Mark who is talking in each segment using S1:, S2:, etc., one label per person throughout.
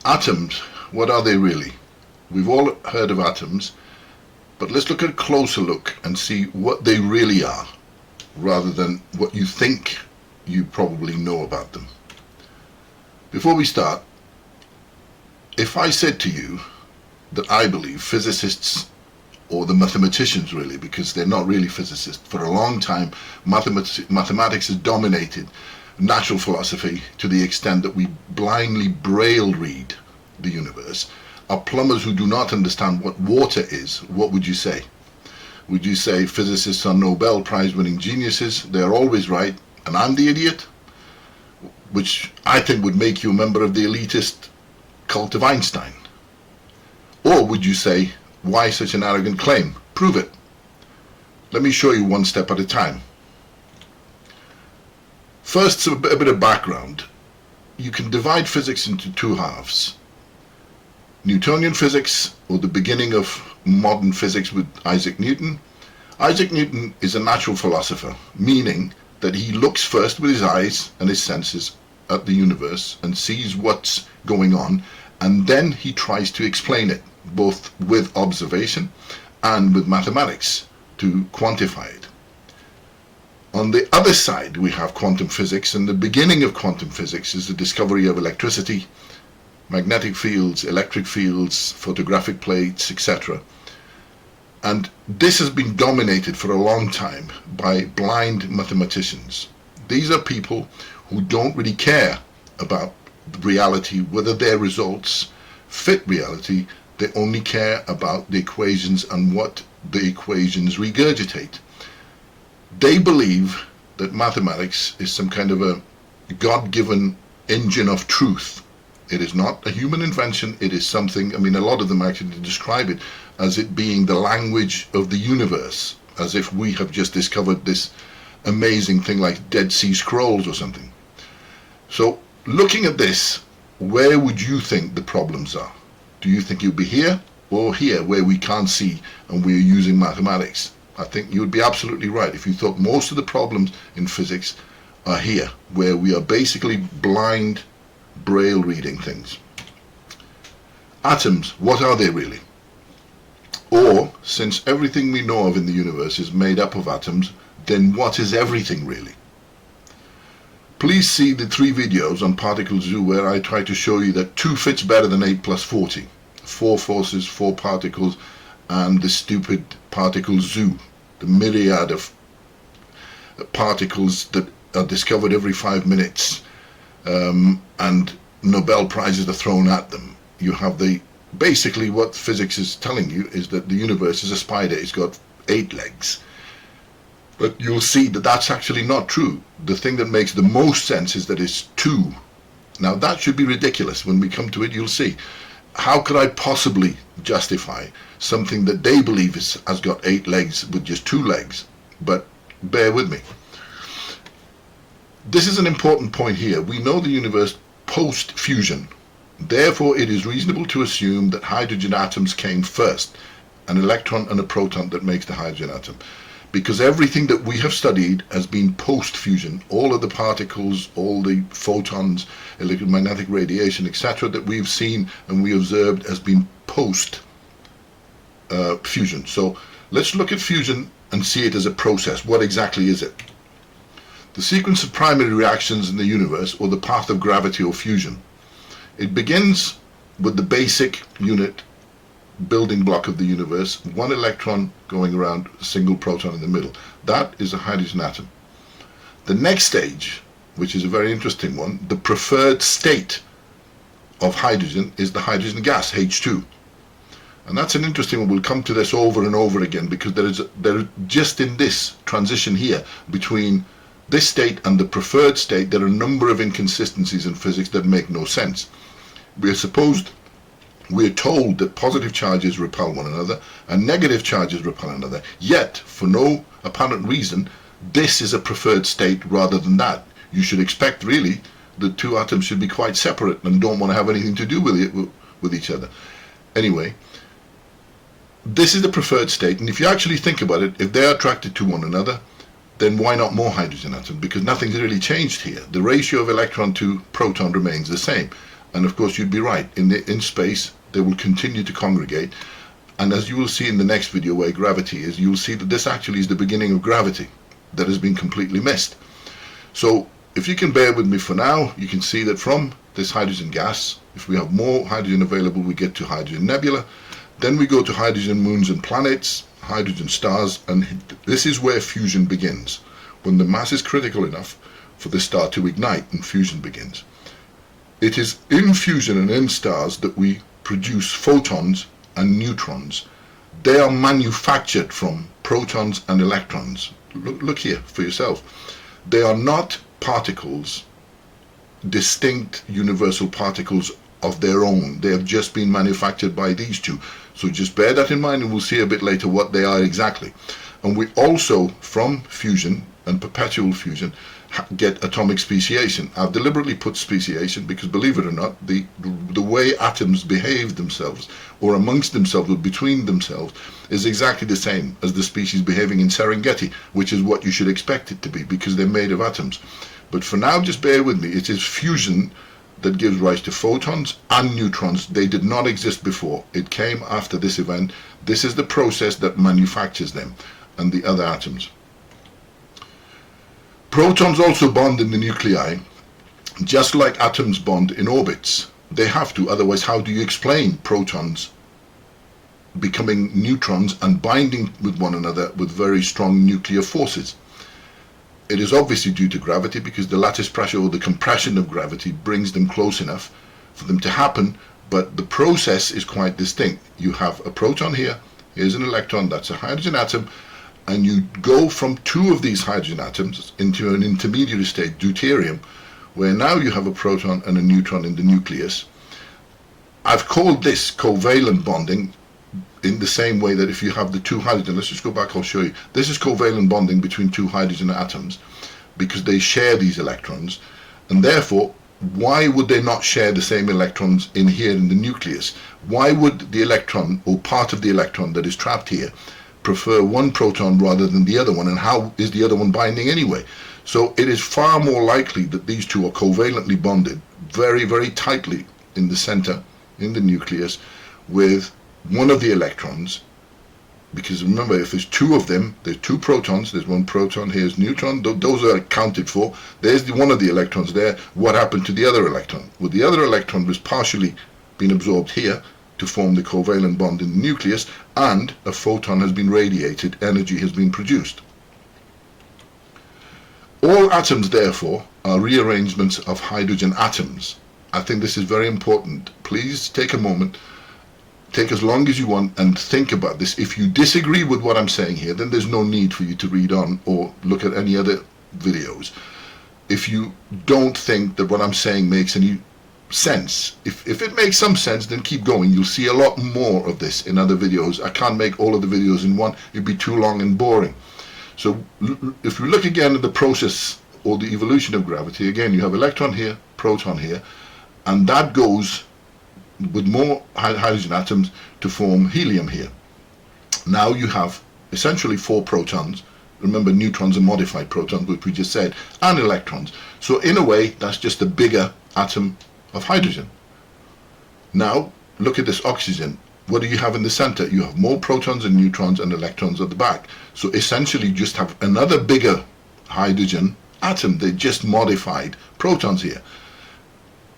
S1: Atoms, what are they really? We've all heard of atoms, but let's look at a closer look and see what they really are, rather than what you think you probably know about them. Before we start, if I said to you that I believe physicists, or the mathematicians really, because they're not really physicists, for a long time mathematics has dominated natural philosophy to the extent that we blindly braille read the universe, are plumbers who do not understand what water is, what would you say? Would you say physicists are Nobel Prize winning geniuses, they're always right, and I'm the idiot? Which I think would make you a member of the elitist cult of Einstein. Or would you say, why such an arrogant claim? Prove it. Let me show you one step at a time. First, a bit of background. You can divide physics into two halves. Newtonian physics, or the beginning of modern physics with Isaac Newton. Isaac Newton is a natural philosopher, meaning that he looks first with his eyes and his senses at the universe and sees what's going on, and then he tries to explain it, both with observation and with mathematics to quantify it. On the other side, we have quantum physics, and the beginning of quantum physics is the discovery of electricity, magnetic fields, electric fields, photographic plates, etc. And this has been dominated for a long time by blind mathematicians. These are people who don't really care about reality, whether their results fit reality. They only care about the equations and what the equations regurgitate. They believe that mathematics is some kind of a God-given engine of truth. It is not a human invention, it is something, a lot of them actually describe it as it being the language of the universe, as if we have just discovered this amazing thing like Dead Sea Scrolls or something. So, looking at this, where would you think the problems are? Do you think you'd be here or here, where we can't see and we're using mathematics? I think you would be absolutely right if you thought most of the problems in physics are here, where we are basically blind braille reading things. Atoms, what are they really? Or, since everything we know of in the universe is made up of atoms, then what is everything really? Please see the 3 videos on particle zoo where I try to show you that 2 fits better than 8 plus 40. 4 forces, 4 particles, and the stupid particle zoo, the myriad of particles that are discovered every 5 minutes, and Nobel Prizes are thrown at them. You have basically what physics is telling you is that the universe is a spider, it's got 8 legs. But you'll see that that's actually not true. The thing that makes the most sense is that it's 2. Now that should be ridiculous. When we come to it, you'll see. How could I possibly justify something that they believe has got 8 legs with just 2 legs? But bear with me. This is an important point here. We know the universe post-fusion. Therefore, it is reasonable to assume that hydrogen atoms came first, an electron and a proton that makes the hydrogen atom. Because everything that we have studied has been post-fusion. All of the particles, all the photons, electromagnetic radiation, etc. that we've seen and we observed has been post-fusion. So let's look at fusion and see it as a process. What exactly is it? The sequence of primary reactions in the universe, or the path of gravity or fusion. It begins with the basic unit building block of the universe, 1 electron going around a single proton in the middle. That is a hydrogen atom. The next stage, which is a very interesting one, the preferred state of hydrogen is the hydrogen gas, H2. And that's an interesting one. We'll come to this over and over again, because there just in this transition here between this state and the preferred state, there are a number of inconsistencies in physics that make no sense. We're told that positive charges repel one another and negative charges repel another, yet for no apparent reason this is a preferred state rather than that. You should expect really the 2 atoms should be quite separate and don't want to have anything to do with each other. Anyway, this is the preferred state, and if you actually think about it, if they're attracted to one another, then why not more hydrogen atoms? Because nothing's really changed here. The ratio of electron to proton remains the same. And of course you'd be right, in space they will continue to congregate, and as you will see in the next video where gravity is, you'll see that this actually is the beginning of gravity that has been completely missed. So if you can bear with me for now, you can see that from this hydrogen gas, if we have more hydrogen available, we get to hydrogen nebula. Then we go to hydrogen moons and planets, hydrogen stars, and this is where fusion begins, when the mass is critical enough for the star to ignite and fusion begins. It is in fusion and in stars that we produce photons and neutrons. They are manufactured from protons and electrons. Look here for yourself. They are not particles, distinct universal particles of their own. They have just been manufactured by these two. So just bear that in mind, and we'll see a bit later what they are exactly. And we also, from fusion and perpetual fusion, get atomic speciation. I've deliberately put speciation because, believe it or not, the way atoms behave themselves, or amongst themselves, or between themselves, is exactly the same as the species behaving in Serengeti, which is what you should expect it to be, because they're made of atoms. But for now, just bear with me. It is fusion that gives rise to photons and neutrons. They did not exist before. It came after this event. This is the process that manufactures them and the other atoms. Protons also bond in the nuclei, just like atoms bond in orbits. They have to, otherwise how do you explain protons becoming neutrons and binding with one another with very strong nuclear forces? It is obviously due to gravity, because the lattice pressure, or the compression of gravity, brings them close enough for them to happen, but the process is quite distinct. You have a proton here, here's an electron, that's a hydrogen atom, and you go from two of these hydrogen atoms into an intermediary state, deuterium, where now you have a proton and a neutron in the nucleus. I've called this covalent bonding in the same way that if you have the two hydrogen, let's just go back, I'll show you. This is covalent bonding between two hydrogen atoms because they share these electrons, and therefore why would they not share the same electrons in here in the nucleus? Why would the electron, or part of the electron that is trapped here, prefer one proton rather than the other one, and how is the other one binding anyway? So it is far more likely that these two are covalently bonded very, very tightly in the center, in the nucleus, with one of the electrons, because remember, if there's two of them, there's two protons, there's one proton, here's neutron, those are accounted for. There's one of the electrons there. What happened to the other electron? Well, the other electron was partially been absorbed here to form the covalent bond in the nucleus, and a photon has been radiated, energy has been produced. All atoms, therefore, are rearrangements of hydrogen atoms. I think this is very important. Please take a moment, take as long as you want, and think about this. If you disagree with what I'm saying here, then there's no need for you to read on or look at any other videos. If you don't think that what I'm saying makes any sense, if it makes some sense, then keep going. You'll see a lot more of this in other videos. I can't make all of the videos in one, it'd be too long and boring. So if you look again at the process or the evolution of gravity, again you have electron here, proton here, and that goes with more hydrogen atoms to form helium here. Now you have essentially four protons. Remember, neutrons are modified protons, which we just said, and electrons. So in a way, that's just a bigger atom of hydrogen. Now look at this oxygen. What do you have in the center? You have more protons and neutrons and electrons at the back. So essentially you just have another bigger hydrogen atom. They just modified protons here.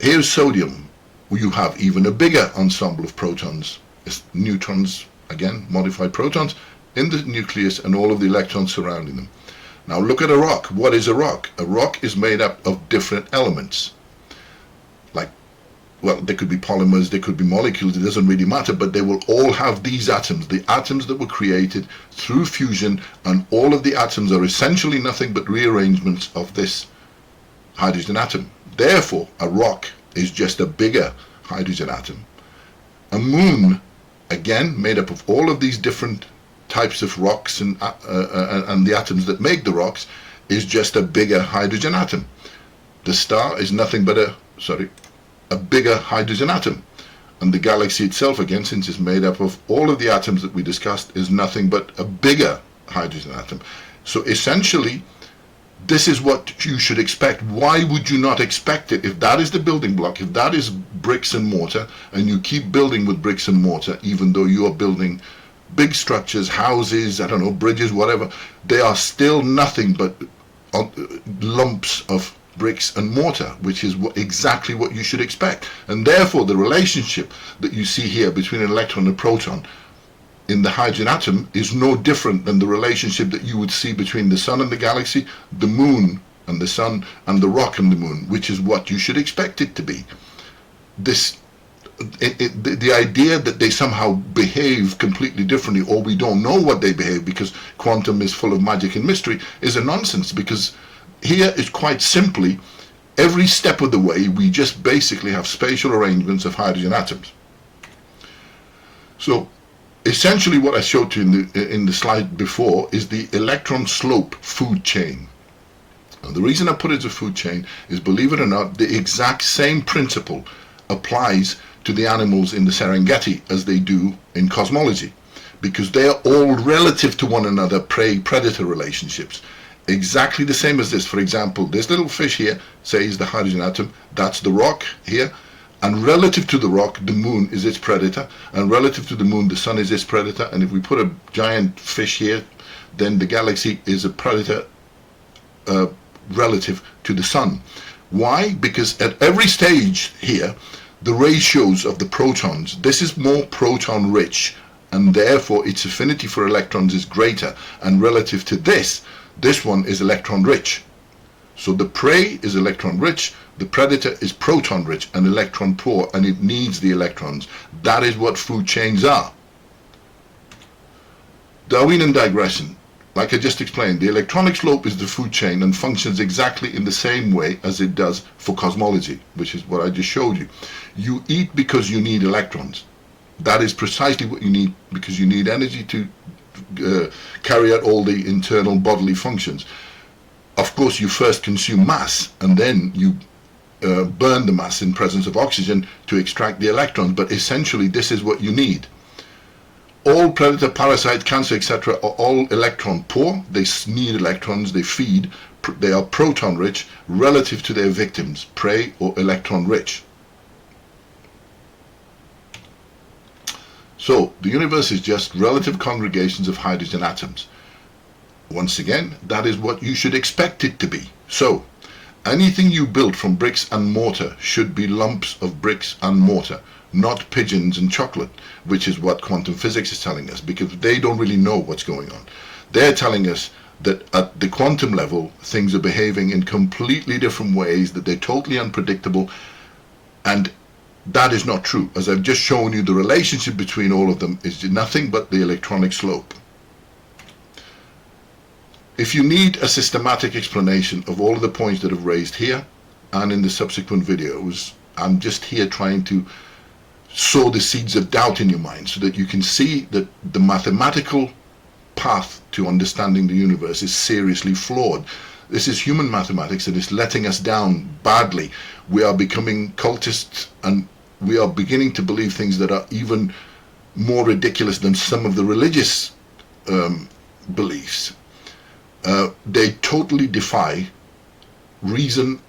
S1: Here's sodium. You have even a bigger ensemble of protons, neutrons, again modified protons, in the nucleus, and all of the electrons surrounding them. Now look at a rock. What is a rock? A rock is made up of different elements. Like, well, they could be polymers, they could be molecules, it doesn't really matter, but they will all have these atoms, the atoms that were created through fusion, and all of the atoms are essentially nothing but rearrangements of this hydrogen atom. Therefore, a rock is just a bigger hydrogen atom. A moon, again, made up of all of these different types of rocks and the atoms that make the rocks, is just a bigger hydrogen atom. The star is nothing but a bigger hydrogen atom. And the galaxy itself, again, since it's made up of all of the atoms that we discussed, is nothing but a bigger hydrogen atom. So essentially, This is what you should expect. Why would you not expect it? If that is the building block, if that is bricks and mortar, and you keep building with bricks and mortar, even though you are building big structures, houses, I don't know, bridges, whatever, they are still nothing but lumps of bricks and mortar, which is exactly what you should expect. And therefore, the relationship that you see here between an electron and a proton in the hydrogen atom is no different than the relationship that you would see between the sun and the galaxy, the moon and the sun, and the rock and the moon, which is what you should expect it to be. The idea that they somehow behave completely differently, or we don't know what they behave because quantum is full of magic and mystery, is a nonsense, because here is quite simply, every step of the way, we just basically have spatial arrangements of hydrogen atoms. So essentially what I showed you in the slide before is the electron slope food chain. And the reason I put it as a food chain is, believe it or not, the exact same principle applies to the animals in the Serengeti as they do in cosmology, because they are all relative to one another, prey-predator relationships. Exactly the same as this. For example, this little fish here, say, is the hydrogen atom, that's the rock here, and relative to the rock, the moon is its predator, and relative to the moon, the sun is its predator, and if we put a giant fish here, then the galaxy is a predator relative to the sun. Why? Because at every stage here, the ratios of the protons, this is more proton rich, and therefore its affinity for electrons is greater, and relative to this one is electron rich. So the prey is electron rich, the predator is proton rich and electron poor, and it needs the electrons. That is what food chains are. Darwinian digression. Like I just explained, the electronic slope is the food chain and functions exactly in the same way as it does for cosmology, which is what I just showed you. You eat because you need electrons. That is precisely what you need, because you need energy to carry out all the internal bodily functions. Of course, you first consume mass, and then you burn the mass in presence of oxygen to extract the electrons, but essentially this is what you need. All predator, parasite, cancer, etc. are all electron poor. They need electrons, they feed, they are proton rich relative to their victims, prey or electron rich. So the universe is just relative congregations of hydrogen atoms. Once again, that is what you should expect it to be. So anything you build from bricks and mortar should be lumps of bricks and mortar, not pigeons and chocolate, which is what quantum physics is telling us, because they don't really know what's going on. They're telling us that at the quantum level, things are behaving in completely different ways, that they're totally unpredictable, and that is not true. As I've just shown you, the relationship between all of them is nothing but the electronic slope. If you need a systematic explanation of all of the points that I've raised here and in the subsequent videos, I'm just here trying to sow the seeds of doubt in your mind so that you can see that the mathematical path to understanding the universe is seriously flawed. This is human mathematics and it's letting us down badly. We are becoming cultists and we are beginning to believe things that are even more ridiculous than some of the religious beliefs. They totally defy reason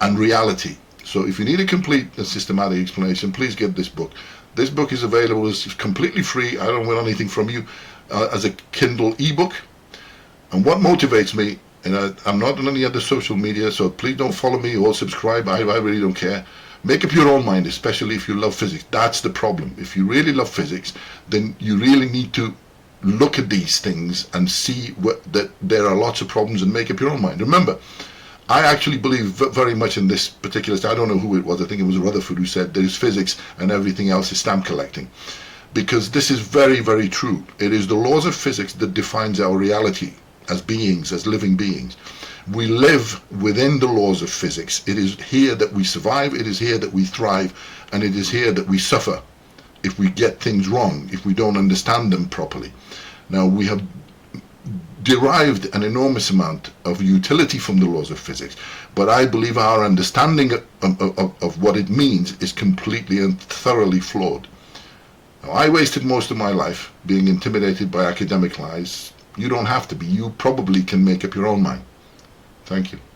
S1: and reality. So if you need a complete and systematic explanation, please get this book. This book is available as completely free. I don't want anything from you, as a Kindle ebook. And what motivates me, and I'm not on any other social media, so please don't follow me or subscribe. I really don't care. Make up your own mind, especially if you love physics. That's the problem. If you really love physics, then you really need to look at these things and see that there are lots of problems and make up your own mind. Remember, I actually believe very much in this particular, I don't know who it was, I think it was Rutherford who said there is physics and everything else is stamp collecting. Because this is very, very true. It is the laws of physics that defines our reality as beings, as living beings. We live within the laws of physics. It is here that we survive, it is here that we thrive, and it is here that we suffer if we get things wrong, if we don't understand them properly. Now, we have derived an enormous amount of utility from the laws of physics, but I believe our understanding of what it means is completely and thoroughly flawed. Now, I wasted most of my life being intimidated by academic lies. You don't have to be. You probably can make up your own mind. Thank you.